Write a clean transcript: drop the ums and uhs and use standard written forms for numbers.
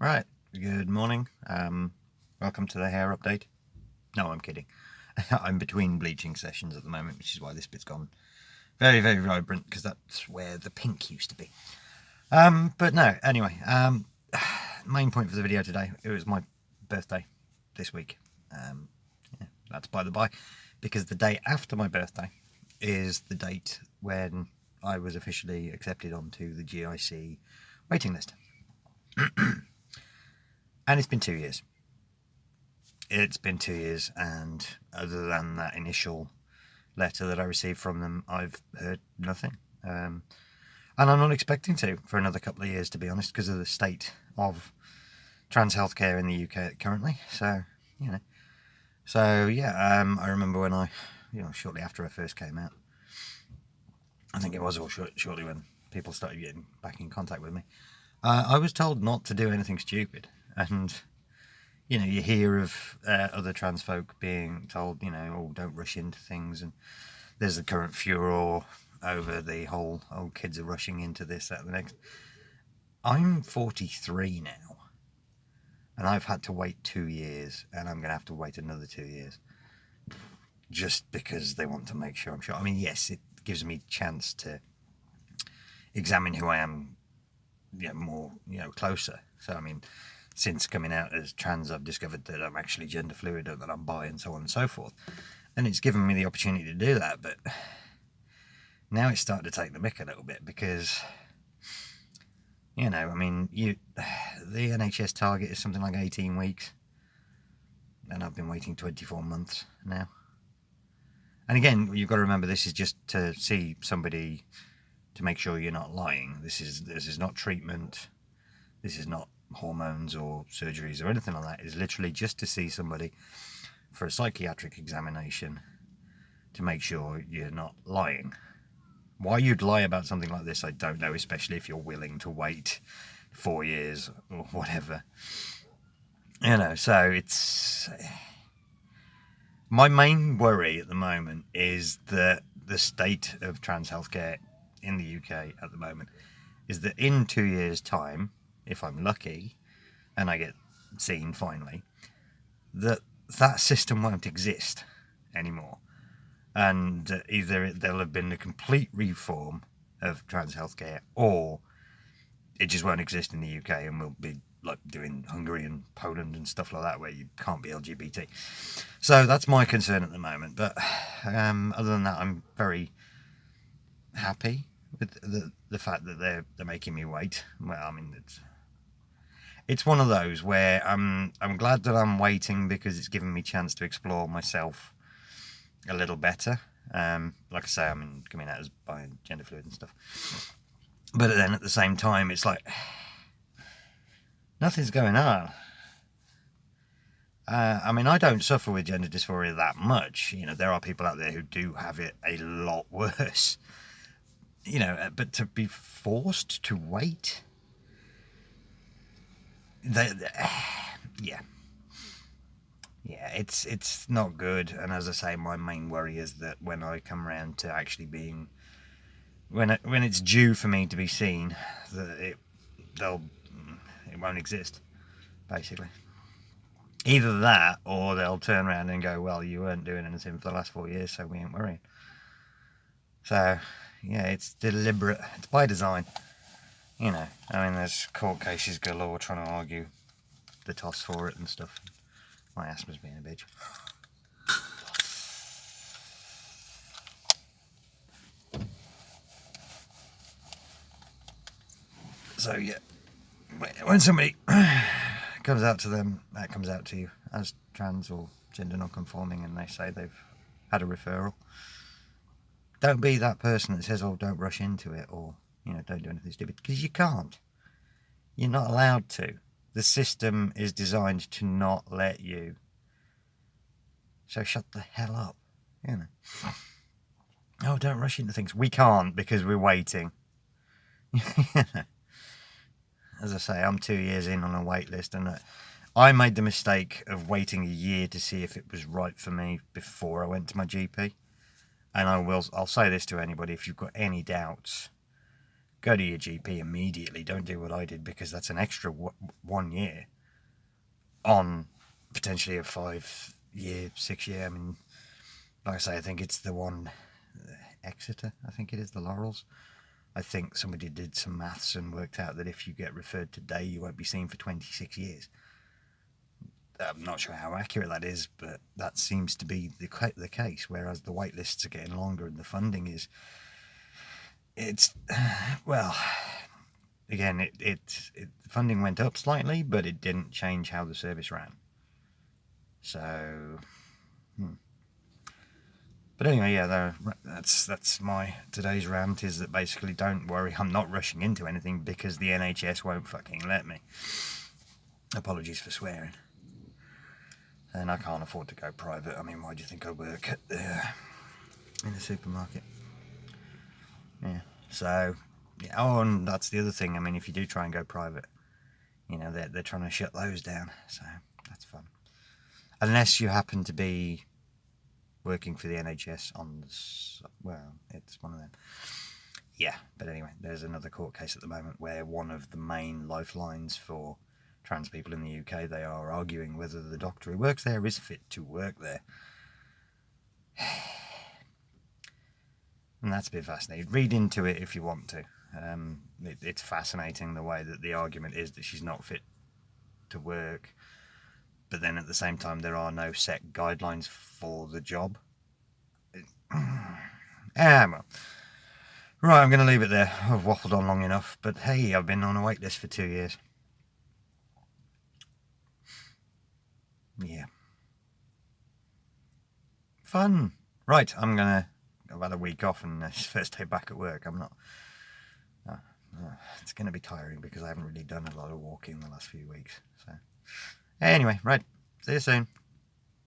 Right, good morning. Welcome to the hair update. No, I'm kidding. I'm between bleaching sessions at the moment, which is why this bit's gone very, very vibrant, because that's where the pink used to be. But no, anyway, main point for the video today, it was my birthday this week. Yeah, that's by the by, because the day after my birthday is the date when I was officially accepted onto the GIC waiting list. And it's been 2 years. It's been 2 years, and other than that initial letter that I received from them, I've heard nothing. And I'm not expecting to for another couple of years, to be honest, because of the state of trans healthcare in the UK currently. So, yeah, I remember when I, shortly after I first came out, I think it was all shortly when people started getting back in contact with me, I was told not to do anything stupid. And you hear of other trans folk being told, oh, don't rush into things, and there's the current furor over the whole, oh, kids are rushing into this, that, and the next. I'm 43 now, and I've had to wait 2 years, and I'm going to have to wait another 2 years, just because they want to make sure I'm sure. I mean, yes, it gives me a chance to examine who I am, more, closer. So, I mean, since coming out as trans, I've discovered that I'm actually gender fluid, or that I'm bi, and so on and so forth. And it's given me the opportunity to do that, but now it's starting to take the mick a little bit, because, the NHS target is something like 18 weeks, and I've been waiting 24 months now. And again, you've got to remember, this is just to see somebody to make sure you're not lying. This is not treatment. This is not hormones or surgeries or anything like that. It's literally just to see somebody for a psychiatric examination to make sure you're not lying. Why you'd lie about something like this, I don't know, especially if you're willing to wait 4 years or whatever. So it's... My main worry at the moment is that the state of trans healthcare in the UK at the moment is that in 2 years' time, if I'm lucky and I get seen finally, that system won't exist anymore. And either there'll have been a complete reform of trans healthcare, or it just won't exist in the UK, and we'll be like doing Hungary and Poland and stuff like that, where you can't be LGBT. So that's my concern at the moment. But other than that, I'm very happy with the fact that they're making me wait. Well, I mean, it's one of those where I'm glad that I'm waiting, because it's given me a chance to explore myself a little better. Like I say, I'm coming out as bi and gender fluid and stuff. But then at the same time, it's like, nothing's going on. I don't suffer with gender dysphoria that much. There are people out there who do have it a lot worse. But to be forced to wait, yeah, it's not good. And as I say, my main worry is that when I come around to actually being, when it's due for me to be seen, that it won't exist, basically. Either that, or they'll turn around and go, well, you weren't doing anything for the last 4 years, so we ain't worrying. So, yeah, it's deliberate. It's by design. There's court cases galore trying to argue the toss for it and stuff. My asthma's being a bitch. So, yeah, when somebody comes out to them, that comes out to you as trans or gender non-conforming, and they say they've had a referral, don't be that person that says, oh, don't rush into it, or, don't do anything stupid, because you can't. You're not allowed to. The system is designed to not let you. So shut the hell up, Oh, don't rush into things. We can't, because we're waiting. As I say, I'm 2 years in on a wait list, and I made the mistake of waiting a year to see if it was right for me before I went to my GP. And I'll say this to anybody: if you've got any doubts, go to your GP immediately. Don't do what I did, because that's an extra 1 year on potentially a 5-year, 6-year. I mean, like I say, I think it's the one, Exeter, I think it is, the Laurels. I think somebody did some maths and worked out that if you get referred today, you won't be seen for 26 years. I'm not sure how accurate that is, but that seems to be the case, whereas the wait lists are getting longer and the funding is... Well, again, funding went up slightly, but it didn't change how the service ran. So... But anyway, yeah, that's my today's rant, is that basically, don't worry, I'm not rushing into anything because the NHS won't fucking let me. Apologies for swearing. And I can't afford to go private. I mean, why do you think I work at in the supermarket? Yeah. So, yeah. Oh, and that's the other thing. I mean, if you do try and go private, you know, they're trying to shut those down. So that's fun. Unless you happen to be working for the NHS well, it's one of them. Yeah, but anyway, there's another court case at the moment where one of the main lifelines for trans people in the UK, they are arguing whether the doctor who works there is fit to work there. And that's a bit fascinating. Read into it if you want to. It's fascinating the way that the argument is that she's not fit to work, but then at the same time there are no set guidelines for the job. Well. Right, I'm going to leave it there. I've waffled on long enough, but hey, I've been on a wait list for 2 years. Yeah. Fun. Right, I've had a week off and it's first day back at work. It's going to be tiring because I haven't really done a lot of walking the last few weeks. So, anyway, right, see you soon.